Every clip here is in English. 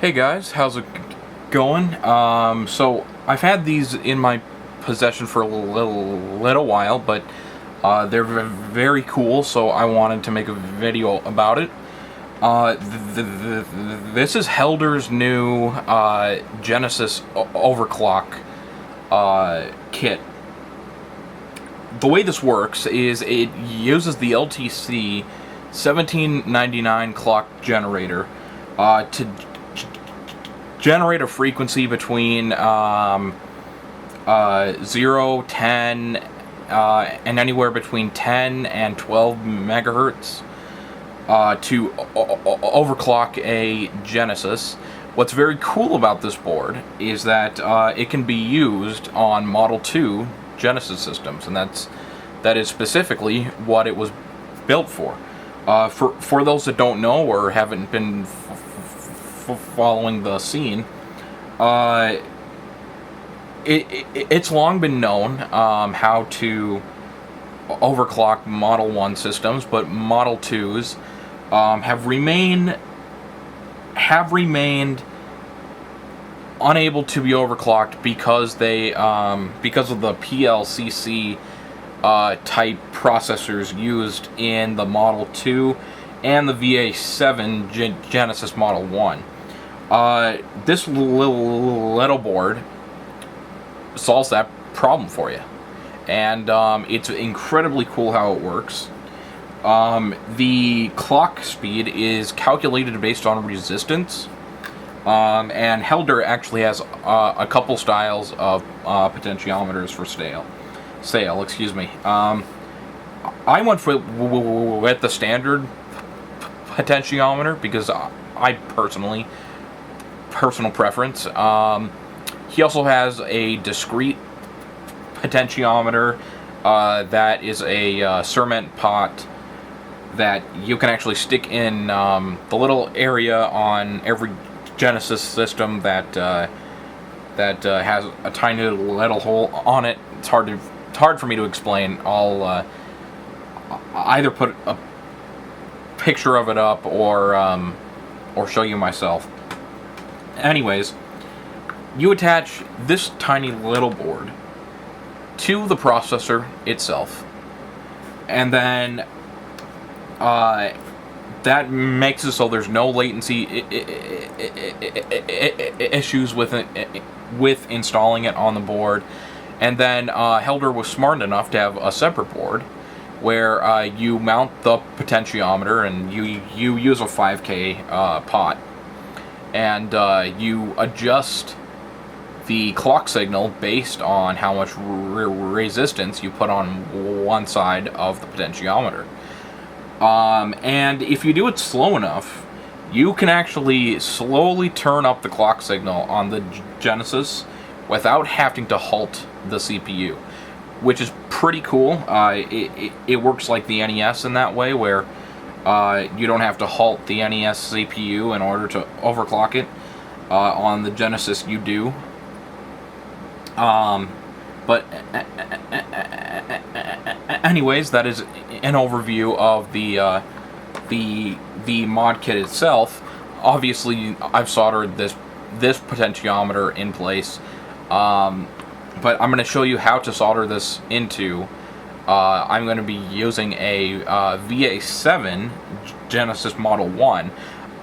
Hey guys, how's it going? So I've had these in my possession for a little while, but they're very cool, so I wanted to make a video about it. This is Helder's new Genesis Overclock kit. The way this works is it uses the LTC 1799 clock generator to generate a frequency between 0, 10, and anywhere between 10 and 12 megahertz to overclock a Genesis. What's very cool about this board is that it can be used on Model 2 Genesis systems, and that is specifically what it was built for. For those that don't know or haven't been following the scene, it's long been known how to overclock Model 1 systems, but Model 2s have remained unable to be overclocked because they because of the PLCC type processors used in the Model 2 and the VA7 Genesis Model 1. This little board solves that problem for you, and it's incredibly cool how it works. The clock speed is calculated based on resistance, and Helder actually has a couple styles of potentiometers for sale. Excuse me. I went with the standard potentiometer because I personal preference. He also has a discrete potentiometer that is a cement pot that you can actually stick in the little area on every Genesis system that has a tiny little hole on it. It's hard for me to explain. I'll either put a picture of it up or show you myself. Anyways, you attach this tiny little board to the processor itself, and then that makes it so there's no latency issues with installing it on the board. And then Helder was smart enough to have a separate board where you mount the potentiometer and you use a 5K pot, and you adjust the clock signal based on how much resistance you put on one side of the potentiometer. And if you do it slow enough, you can actually slowly turn up the clock signal on the Genesis without having to halt the CPU, which is pretty cool. It works like the NES in that way, where you don't have to halt the NES CPU in order to overclock it. On the Genesis you do. But anyways, that is an overview of the mod kit itself. Obviously, I've soldered this potentiometer in place, but I'm going to show you how to solder this into. I'm going to be using a VA7 Genesis Model 1.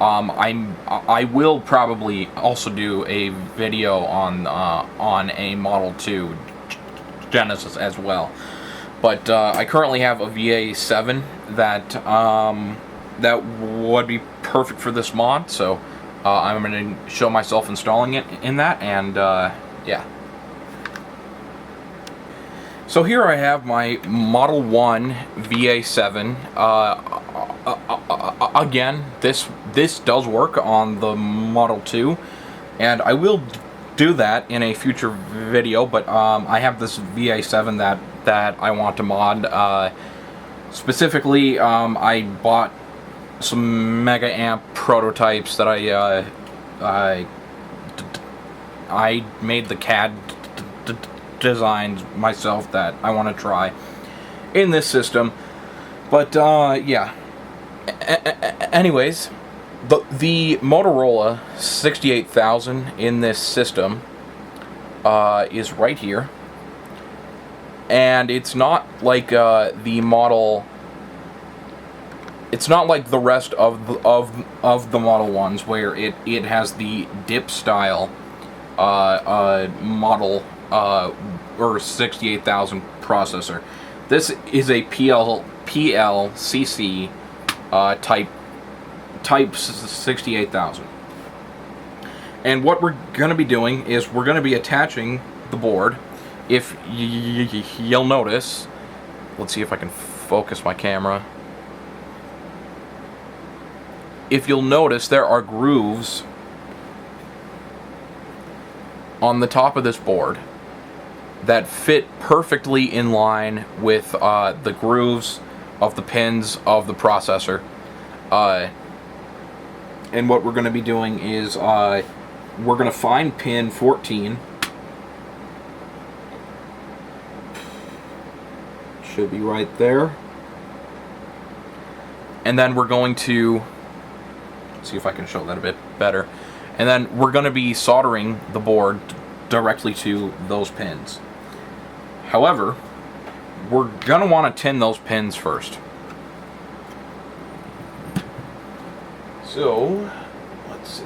I will probably also do a video on a Model 2 Genesis as well, but I currently have a VA7 that would be perfect for this mod. So I'm going to show myself installing it in that, and yeah. So here I have my Model 1 VA7. Again, this does work on the Model 2, and I will do that in a future video, but I have this VA7 that I want to mod. Specifically, I bought some mega amp prototypes that I made the CAD designs myself that I want to try in this system. But yeah. Anyways, The Motorola 68,000 in this system is right here, and it's not like the model. It's not like the rest of the Model 1s where it has the dip style model or 68,000 processor. This is a PLCC type 68,000. And what we're going to be doing is we're going to be attaching the board. If you'll notice, let's see if I can focus my camera. If you'll notice, there are grooves on the top of this board that fit perfectly in line with the grooves of the pins of the processor. And what we're going to be doing is we're going to find pin 14. Should be right there. And then we're going to see if I can show that a bit better. And then we're going to be soldering the board directly to those pins. However, we're going to want to tin those pins first. So, let's see.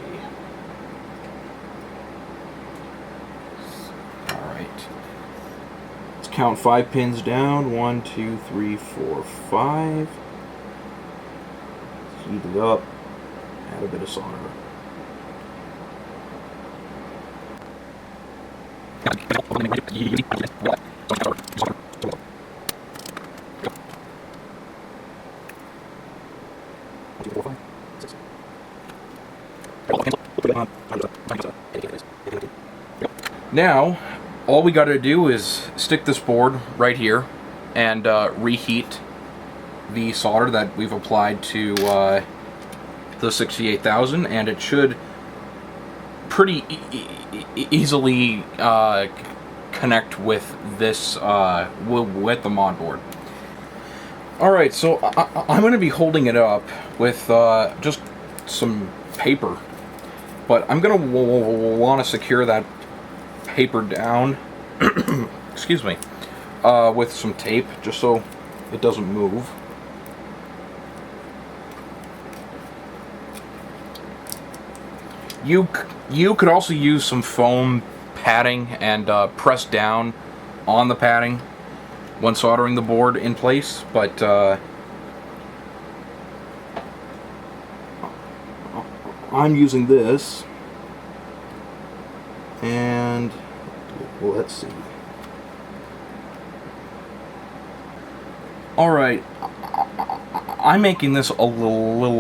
Alright. Let's count 5 pins down. 1, 2, 3, 4, 5. Heat it up. Add a bit of solder. Now, all we got to do is stick this board right here and reheat the solder that we've applied to the 68,000, and it should pretty easily connect with this with the mod board. Alright, so I'm going to be holding it up with just some paper, but I'm going to want to secure that paper down excuse me, with some tape just so it doesn't move. You could also use some foam padding and press down on the padding when soldering the board in place, but I'm using this, and let's see. Alright, I'm making this a little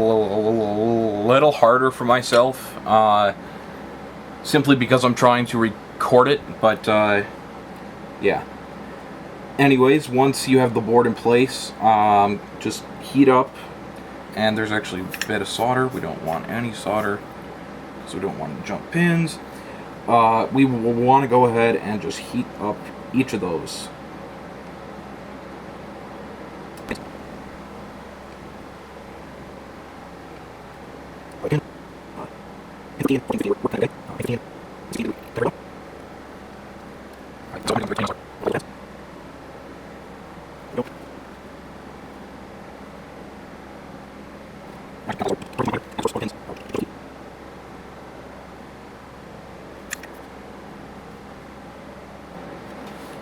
harder for myself, simply because I'm trying to record it, but yeah. Anyways, once you have the board in place, just heat up, and there's actually a bit of solder. We don't want any solder, because we don't want to jump pins. We will want to go ahead and just heat up each of those.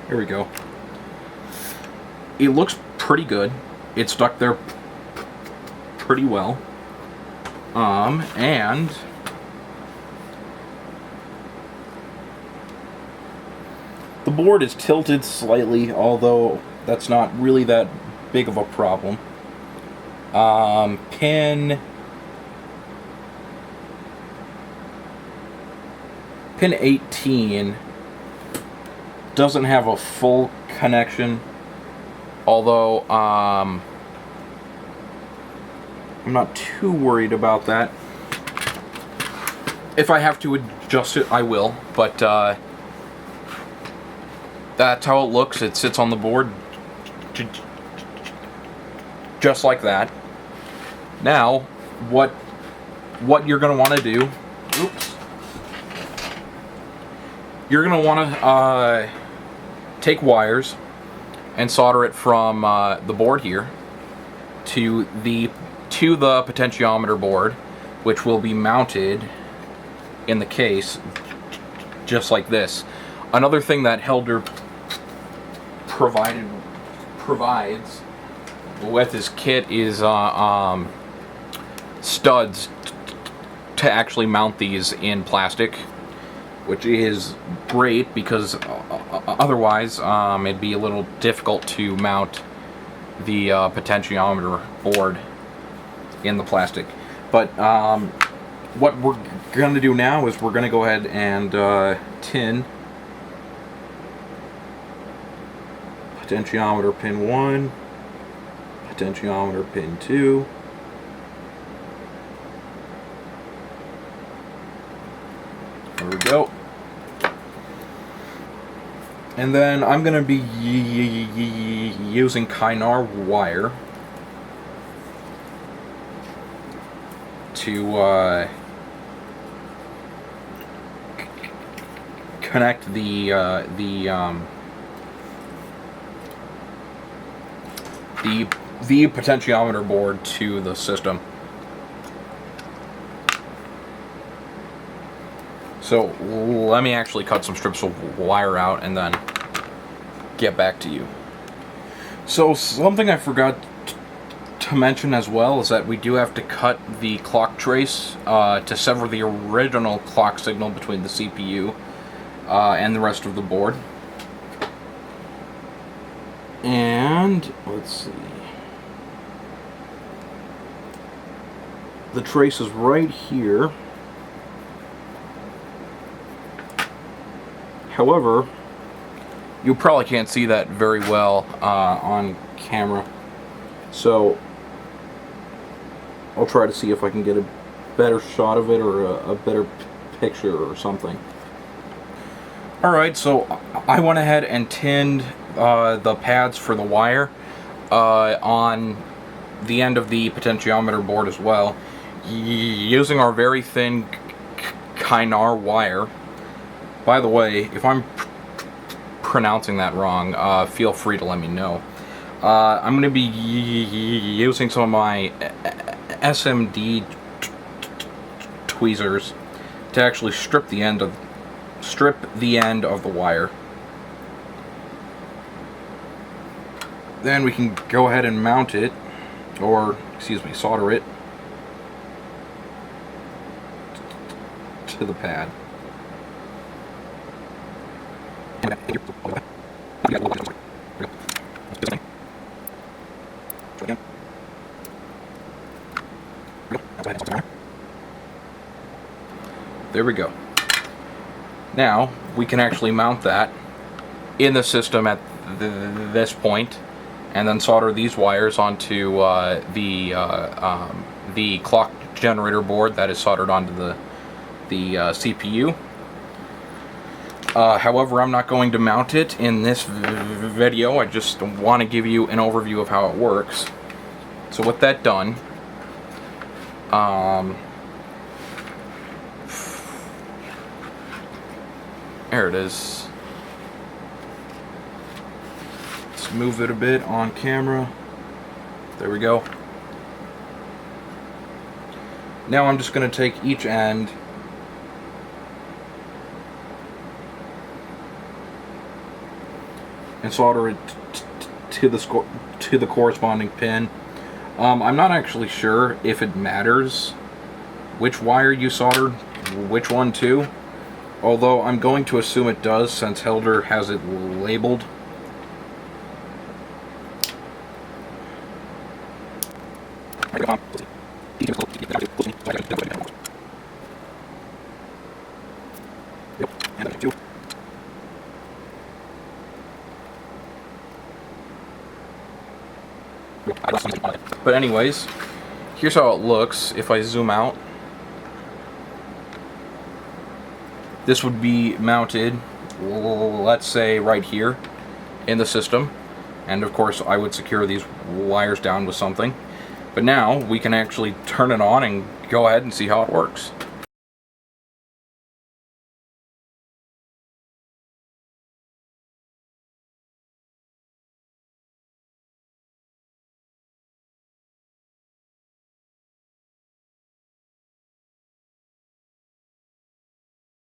Here we go. It looks pretty good. It stuck there pretty well. And the board is tilted slightly, although that's not really that big of a problem. Pin 18 doesn't have a full connection, although I'm not too worried about that. If I have to adjust it, I will, but that's how it looks. It sits on the board just like that. Now, what what you're going to want to do, you're going to want to take wires and solder it from the board here to the potentiometer board, which will be mounted in the case just like this. Another thing that Helder provides with his kit is studs to actually mount these in plastic, which is great because otherwise it'd be a little difficult to mount the potentiometer board in the plastic. But what we're going to do now is we're going to go ahead and tin potentiometer pin 1, potentiometer pin 2, there we go. And then I'm going to be using Kynar wire to connect the potentiometer board to the system. So let me actually cut some strips of wire out and then get back to you. So something I forgot to mention as well is that we do have to cut the clock trace to sever the original clock signal between the CPU and the rest of the board. And let's see, the trace is right here. However, you probably can't see that very well on camera, so I'll try to see if I can get a better shot of it or a better picture or something. Alright, so I went ahead and tinned the pads for the wire on the end of the potentiometer board as well, using our very thin Kynar wire. By the way, if I'm pronouncing that wrong, feel free to let me know. I'm going to be using some of my SMD tweezers to actually strip the end of the wire. Then we can go ahead and mount it, or excuse me, solder it to the pad. There we go. Now we can actually mount that in the system at this point, and then solder these wires onto the clock generator board that is soldered onto the CPU. However, I'm not going to mount it in this video. I just want to give you an overview of how it works. So with that done, there it is. Let's move it a bit on camera. There we go. Now I'm just going to take each end and solder it to the corresponding pin. I'm not actually sure if it matters which wire you soldered which one to, although I'm going to assume it does since Helder has it labeled. But anyways, here's how it looks if I zoom out. This would be mounted, let's say, right here in the system. And of course, I would secure these wires down with something. But now we can actually turn it on and go ahead and see how it works.